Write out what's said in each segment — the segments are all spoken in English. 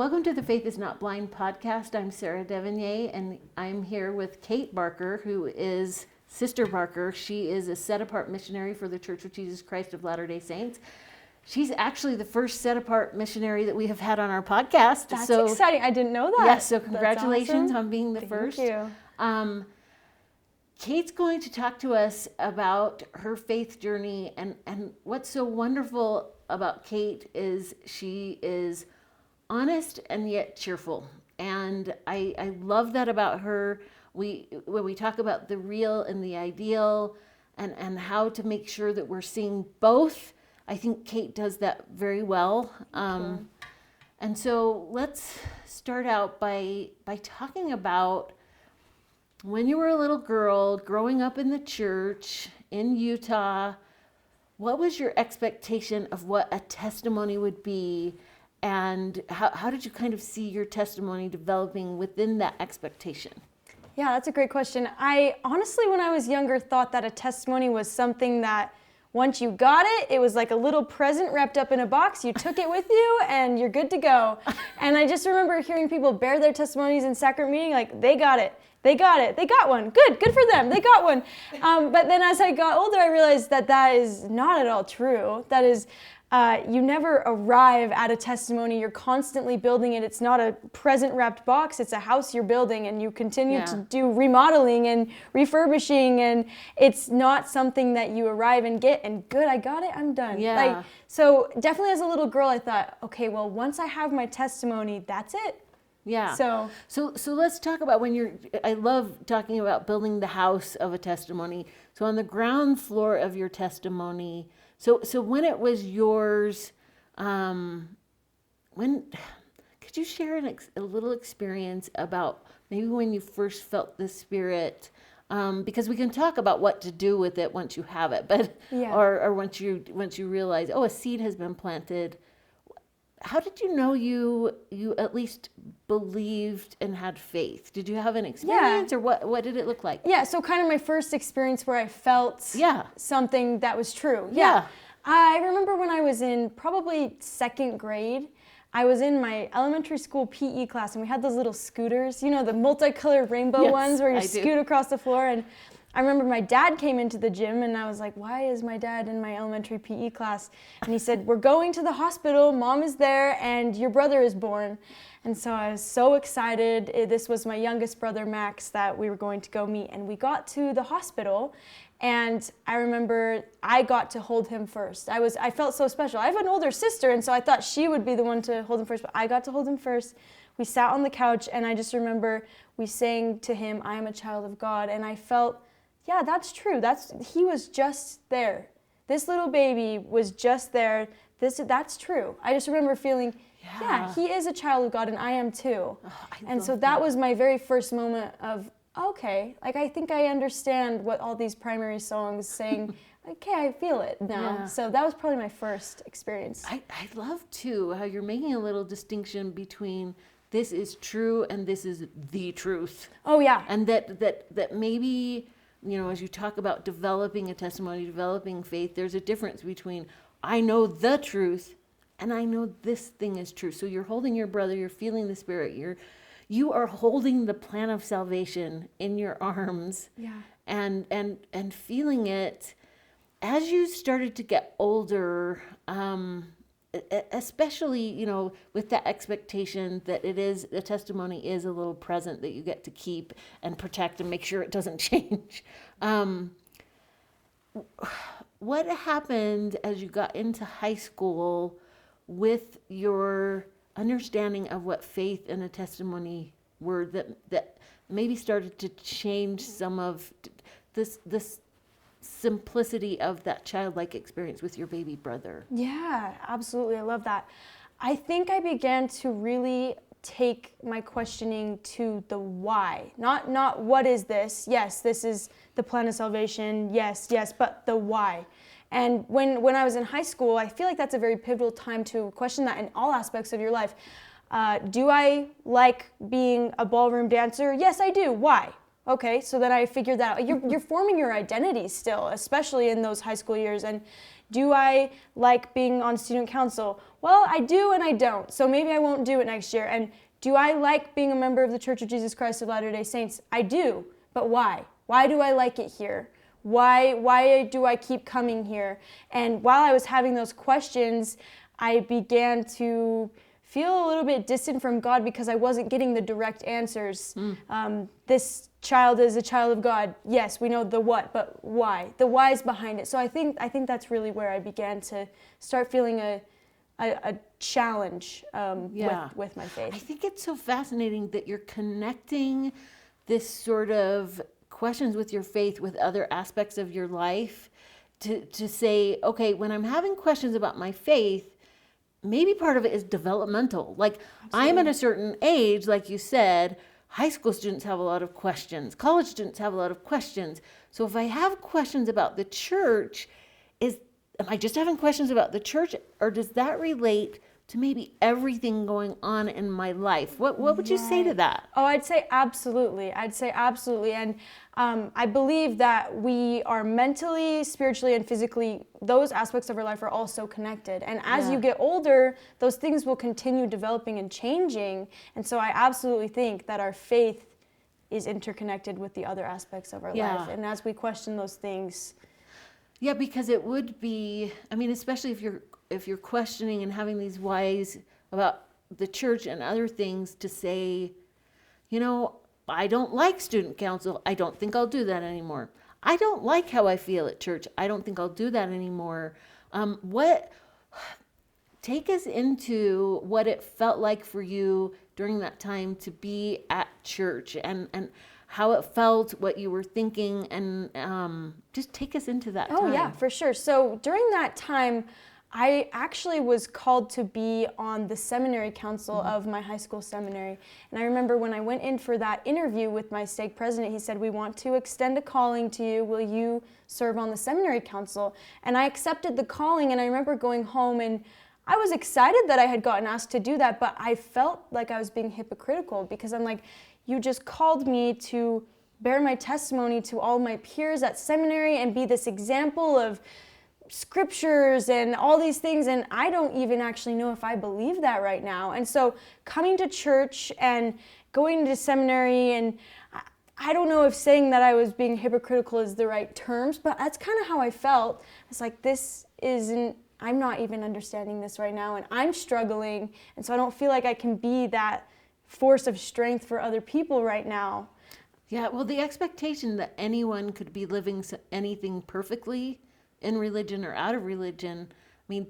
Welcome to the Faith is Not Blind podcast. I'm Sarah Devonier, and I'm here with Kate Barker, who is Sister Barker. She is a set-apart missionary for the Church of Jesus Christ of Latter-day Saints. She's actually the first set-apart missionary that we have had on our podcast. That's exciting. I didn't know that. Yes, so congratulations awesome. on being the first. Thank you. Kate's going to talk to us about her faith journey, and what's so wonderful about Kate is she is honest and yet cheerful. And I love that about her. When we talk about the real and the ideal and how to make sure that we're seeing both, I think Kate does that very well. And so let's start out by talking about when you were a little girl growing up in the church in Utah. What was your expectation of what a testimony would be? And how did you kind of see your testimony developing within that expectation? Yeah, that's a great question. I honestly, when I was younger, thought that a testimony was something that once you got it, it was like a little present wrapped up in a box. You took it with you and you're good to go. And I just remember hearing people bear their testimonies in sacrament meeting, like, they got it. They got it. They got one. Good for them. They got one. But then as I got older, I realized that is not at all true. That is, you never arrive at a testimony. You're constantly building it. It's not a present wrapped box. It's a house you're building, and you continue to do remodeling and refurbishing, and it's not something that you arrive and get and good, I got it, I'm done. Yeah. So definitely as a little girl, I thought, okay, well, once I have my testimony, that's it. Yeah. So let's talk about I love talking about building the house of a testimony. So on the ground floor of your testimony, so when it was yours, could you share a little experience about maybe when you first felt the Spirit? Because we can talk about what to do with it once you have it, but or once you realize, a seed has been planted. How did you know you at least believed and had faith? Did you have an experience, or what did it look like? Yeah, so kind of my first experience where I felt something that was true. Yeah. I remember when I was in probably second grade, I was in my elementary school PE class, and we had those little scooters, the multicolored rainbow ones where you scoot across the floor. And I remember my dad came into the gym, and I was like, why is my dad in my elementary PE class? And he said, we're going to the hospital, Mom is there, and your brother is born. And so I was so excited. This was my youngest brother, Max, that we were going to go meet. And we got to the hospital, and I remember I got to hold him first. I felt so special. I have an older sister, and so I thought she would be the one to hold him first, but I got to hold him first. We sat on the couch, and I just remember we sang to him, I am a child of God, and I felt, yeah, that's true. He was just there. This little baby was just there. That's true. I just remember feeling, he is a child of God, and I am too. And so that was my very first moment of, okay, I think I understand what all these primary songs saying. Okay, I feel it now. Yeah. So that was probably my first experience. I love too how you're making a little distinction between this is true and this is the truth. Oh yeah. And that maybe, as you talk about developing a testimony, developing faith, there's a difference between I know the truth and I know this thing is true. So you're holding your brother, you're feeling the Spirit, you are holding the plan of salvation in your arms, and feeling it. As you started to get older, especially, with that expectation that a testimony is a little present that you get to keep and protect and make sure it doesn't change. What happened as you got into high school with your understanding of what faith and a testimony were that maybe started to change some of this simplicity of that childlike experience with your baby brother? Yeah, absolutely. I love that. I think I began to really take my questioning to the why. Not what is this? Yes, this is the plan of salvation. Yes, but the why. And when I was in high school, I feel like that's a very pivotal time to question that in all aspects of your life. Do I like being a ballroom dancer? Yes, I do. Why? Okay, so then I figured that out. You're forming your identity still, especially in those high school years. And do I like being on student council? well, I do and I don't. So maybe I won't do it next year. And do I like being a member of the Church of Jesus Christ of Latter-day Saints? I do. But why? Why do I like it here? Why do I keep coming here? And while I was having those questions, I began to feel a little bit distant from God because I wasn't getting the direct answers. This child is a child of God. Yes, we know the what, but why? The why's behind it. So I think that's really where I began to start feeling a challenge with my faith. I think it's so fascinating that you're connecting this sort of questions with your faith with other aspects of your life to say, okay, when I'm having questions about my faith, maybe part of it is developmental. Like, I'm at a certain age, like you said, high school students have a lot of questions, college students have a lot of questions. So if I have questions about the church, am I just having questions about the church, or does that relate to maybe everything going on in my life? What would you say to that? Oh, I'd say absolutely. And I believe that we are mentally, spiritually, and physically, those aspects of our life are all so connected. And as you get older, those things will continue developing and changing. And so I absolutely think that our faith is interconnected with the other aspects of our life. And as we question those things. Yeah, because it would be, I mean, especially if you're questioning and having these whys about the church and other things, to say, you know, I don't like student council. I don't think I'll do that anymore. I don't like how I feel at church. I don't think I'll do that anymore. Take us into what it felt like for you during that time to be at church, and how it felt, what you were thinking, and just take us into that time. Oh, yeah, for sure. So during that time, I actually was called to be on the seminary council of my high school seminary. And I remember when I went in for that interview with my stake president, he said, "We want to extend a calling to you. Will you serve on the seminary council?" And I accepted the calling, and I remember going home, and I was excited that I had gotten asked to do that, but I felt like I was being hypocritical, because I'm like, you just called me to bear my testimony to all my peers at seminary and be this example of scriptures and all these things, and I don't even actually know if I believe that right now. And so coming to church and going to seminary, and I don't know if saying that I was being hypocritical is the right terms, but that's kind of how I felt. It's like, I'm not even understanding this right now, and I'm struggling, and so I don't feel like I can be that force of strength for other people right now. Yeah, well, the expectation that anyone could be living anything perfectly in religion or out of religion, I mean,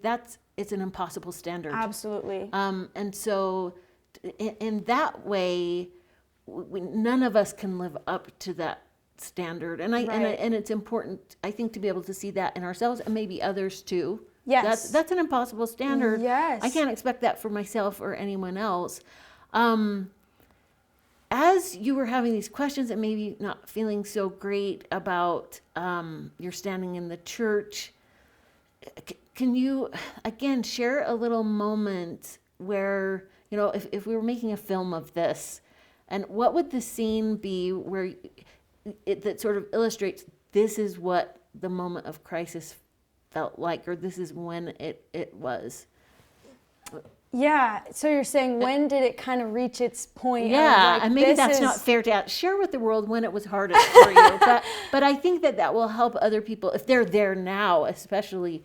it's an impossible standard. Absolutely. And so in that way, none of us can live up to that standard. And and it's important, I think, to be able to see that in ourselves and maybe others too. Yes. That's an impossible standard. Yes. I can't expect that for myself or anyone else. As you were having these questions and maybe not feeling so great about your standing in the church, can you, again, share a little moment where, you know, if we were making a film of this, and what would the scene be where that sort of illustrates this is what the moment of crisis felt like, or this is when it was? Yeah, so you're saying, when did it kind of reach its point? Yeah, and maybe that's not fair to share with the world when it was hardest for you. But I think that will help other people, if they're there now, especially.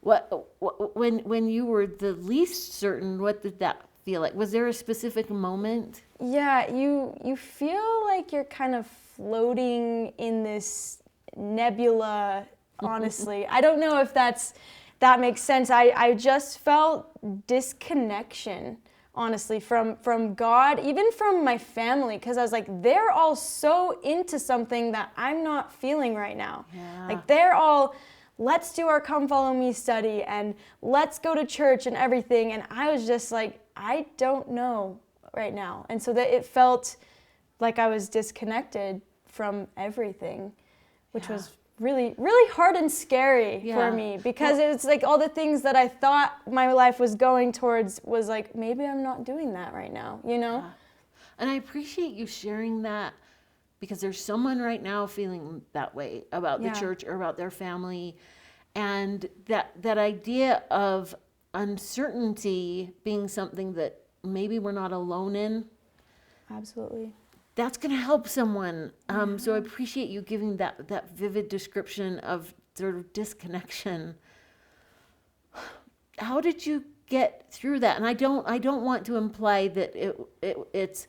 When you were the least certain, what did that feel like? Was there a specific moment? Yeah, you feel like you're kind of floating in this nebula, honestly. I don't know if that makes sense. I just felt disconnection, honestly, from God, even from my family, because I was like, they're all so into something that I'm not feeling right now. Yeah. Like, they're all, let's do our Come Follow Me study, and let's go to church and everything. And I was just like, I don't know right now. And so that it felt like I was disconnected from everything, which was really, really hard and scary for me, because it's like all the things that I thought my life was going towards was like, maybe I'm not doing that right now, you know? Yeah. And I appreciate you sharing that, because there's someone right now feeling that way about the church or about their family. And that idea of uncertainty being something that maybe we're not alone in, Absolutely. that's going to help someone. So I appreciate you giving that vivid description of sort of disconnection. How did you get through that? And I don't want to imply that it's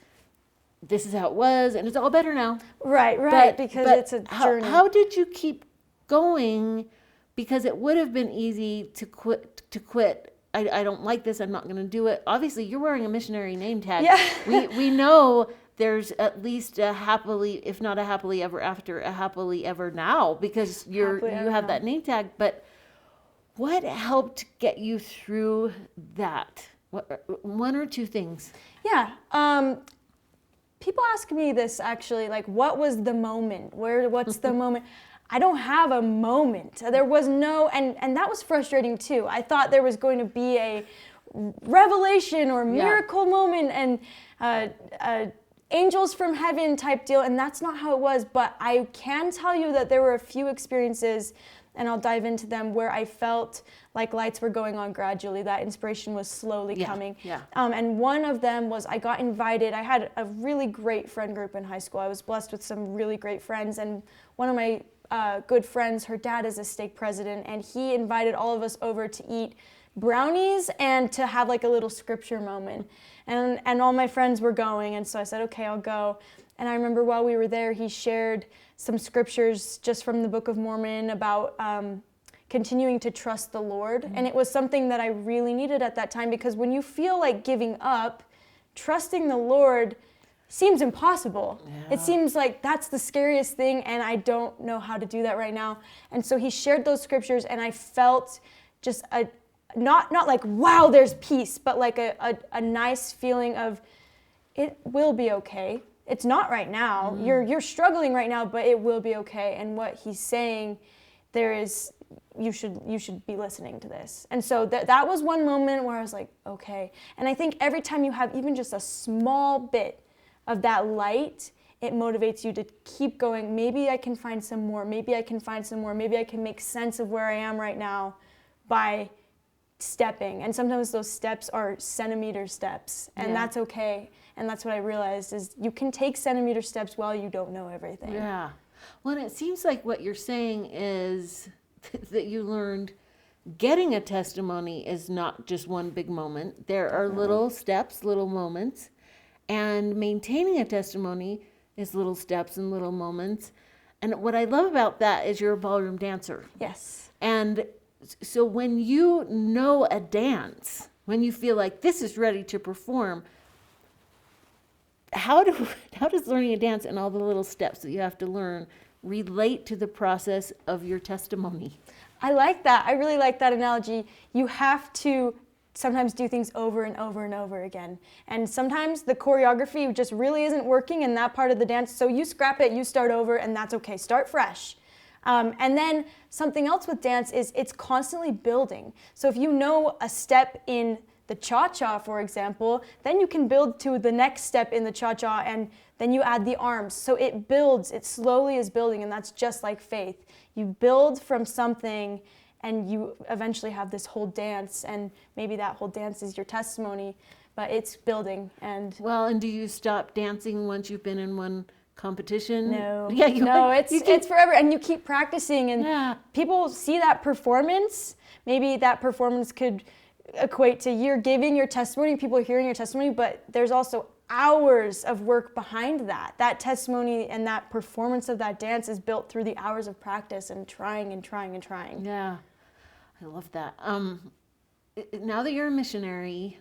this is how it was and it's all better now. Right, because it's a journey. How did you keep going? Because it would have been easy to quit. I don't like this. I'm not going to do it. Obviously, you're wearing a missionary name tag. Yeah. We know there's at least a happily, if not a happily ever after, a happily ever now, because you have that name tag. But what helped get you through that? One or two things? Yeah. People ask me this actually, like, what was the moment? What's the moment? I don't have a moment. There was no, and that was frustrating too. I thought there was going to be a revelation or miracle moment and angels from heaven type deal, and that's not how it was. But I can tell you that there were a few experiences, and I'll dive into them, where I felt like lights were going on gradually. That inspiration was slowly coming. And one of them was I got invited. I had a really great friend group in high school. I was blessed with some really great friends, and one of my good friends, her dad is a stake president, and he invited all of us over to eat brownies and to have like a little scripture moment. And all my friends were going, and so I said, okay, I'll go. And I remember while we were there, he shared some scriptures just from the Book of Mormon about continuing to trust the Lord. And it was something that I really needed at that time, because when you feel like giving up, trusting the Lord seems impossible. It seems like that's the scariest thing, and I don't know how to do that right now. And so he shared those scriptures, and I felt just not like, wow, there's peace, but like a nice feeling of it will be okay. It's not right now. You're struggling right now, but it will be okay. And what he's saying, you should be listening to this. And so that was one moment where I was like, okay. And I think every time you have even just a small bit of that light, it motivates you to keep going. Maybe I can find some more. Maybe I can find some more. Maybe I can make sense of where I am right now by stepping. And sometimes those steps are centimeter steps, and that's okay. And that's what I realized, is you can take centimeter steps while you don't know everything. Yeah. Well, and it seems like what you're saying is that you learned getting a testimony is not just one big moment. There are little steps, little moments, and maintaining a testimony is little steps and little moments. And what I love about that is you're a ballroom dancer. Yes. And so when you know a dance, when you feel like this is ready to perform, how does learning a dance and all the little steps that you have to learn relate to the process of your testimony? I like that. I really like that analogy. You have to sometimes do things over and over and over again. And sometimes the choreography just really isn't working in that part of the dance, so you scrap it, you start over, and that's okay. Start fresh. And then something else with dance is it's constantly building. So if you know a step in the cha-cha, for example, then you can build to the next step in the cha-cha, and then you add the arms. So it builds, it slowly is building, and that's just like faith. You build from something, and you eventually have this whole dance, and maybe that whole dance is your testimony, but it's building. And and do you stop dancing once you've been in one competition? No. Yeah, it's forever, and you keep practicing, and people see that performance. Maybe that performance could equate to you're giving your testimony, people are hearing your testimony, but there's also hours of work behind that. That testimony and that performance of that dance is built through the hours of practice and trying and trying and trying. Yeah, I love that. Now that you're a missionary,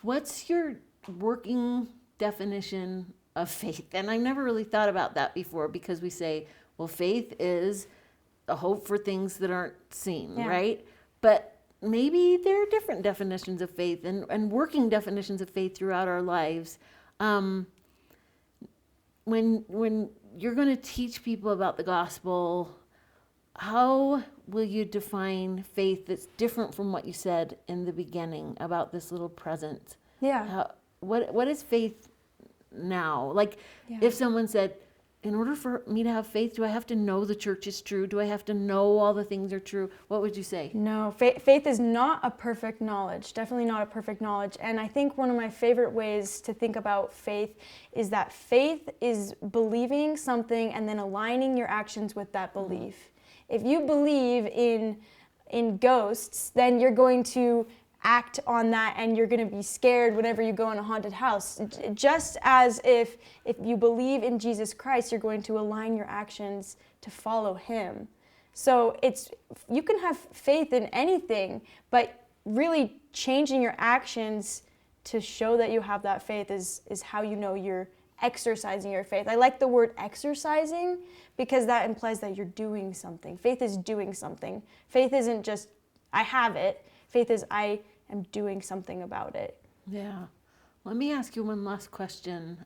what's your working definition of faith? And I never really thought about that before, because we say, well, faith is a hope for things that aren't seen, right? But maybe there are different definitions of faith and working definitions of faith throughout our lives. When you're going to teach people about the gospel, how will you define faith that's different from what you said in the beginning about this little present? Yeah. What is faith now? Like if someone said, in order for me to have faith, do I have to know the church is true? Do I have to know all the things are true? What would you say? No, faith is not a perfect knowledge, definitely not a perfect knowledge. And I think one of my favorite ways to think about faith is that faith is believing something and then aligning your actions with that belief. If you believe in ghosts, then you're going to act on that and you're going to be scared whenever you go in a haunted house. Just as if you believe in Jesus Christ, you're going to align your actions to follow him. So you can have faith in anything, but really changing your actions to show that you have that faith is how you know you're exercising your faith. I like the word exercising because that implies that you're doing something. Faith is doing something. Faith isn't just, I have it. Faith is, I am doing something about it. Yeah. Let me ask you one last question.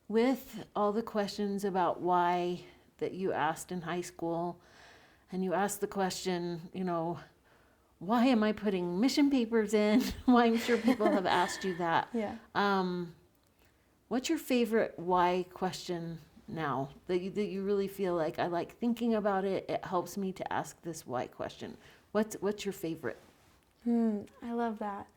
With all the questions about why that you asked in high school, and you asked the question, why am I putting mission papers in? Why, I'm sure people have asked you that. Yeah. What's your favorite why question now that you really feel like I like thinking about it? It helps me to ask this why question. What's your favorite? I love that.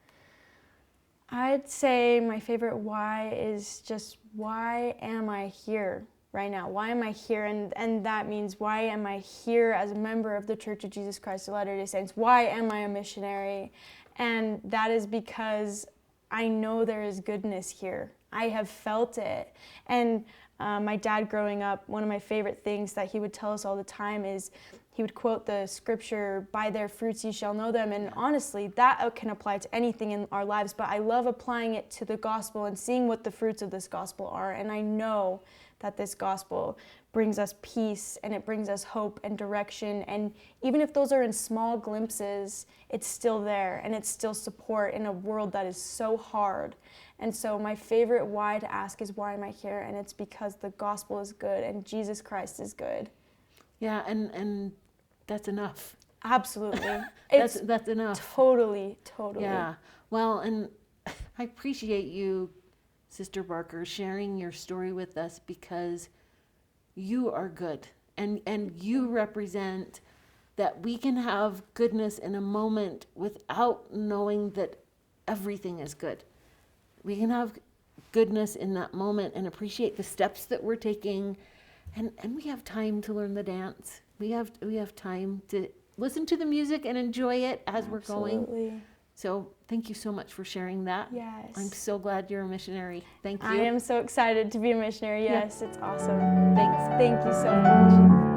I'd say my favorite why is just, why am I here right now? Why am I here? And that means, why am I here as a member of the Church of Jesus Christ of Latter-day Saints? Why am I a missionary? And that is because I know there is goodness here. I have felt it. And my dad growing up, one of my favorite things that he would tell us all the time is, he would quote the scripture, by their fruits ye shall know them. And honestly, that can apply to anything in our lives, but I love applying it to the gospel and seeing what the fruits of this gospel are. And I know that this gospel brings us peace and it brings us hope and direction. And even if those are in small glimpses, it's still there and it's still support in a world that is so hard. And so my favorite why to ask is, why am I here? And it's because the gospel is good and Jesus Christ is good. Yeah, and that's enough. Absolutely. That's enough. Totally. Yeah. Well, and I appreciate you, Sister Barker, sharing your story with us, because you are good and you represent that we can have goodness in a moment without knowing that everything is good. We can have goodness in that moment and appreciate the steps that we're taking, and we have time to learn the dance. We have time to listen to the music and enjoy it as we're going. So thank you so much for sharing that. Yes. I'm so glad you're a missionary. Thank you. I am so excited to be a missionary. Yes, It's awesome. Thanks. Thank you so much.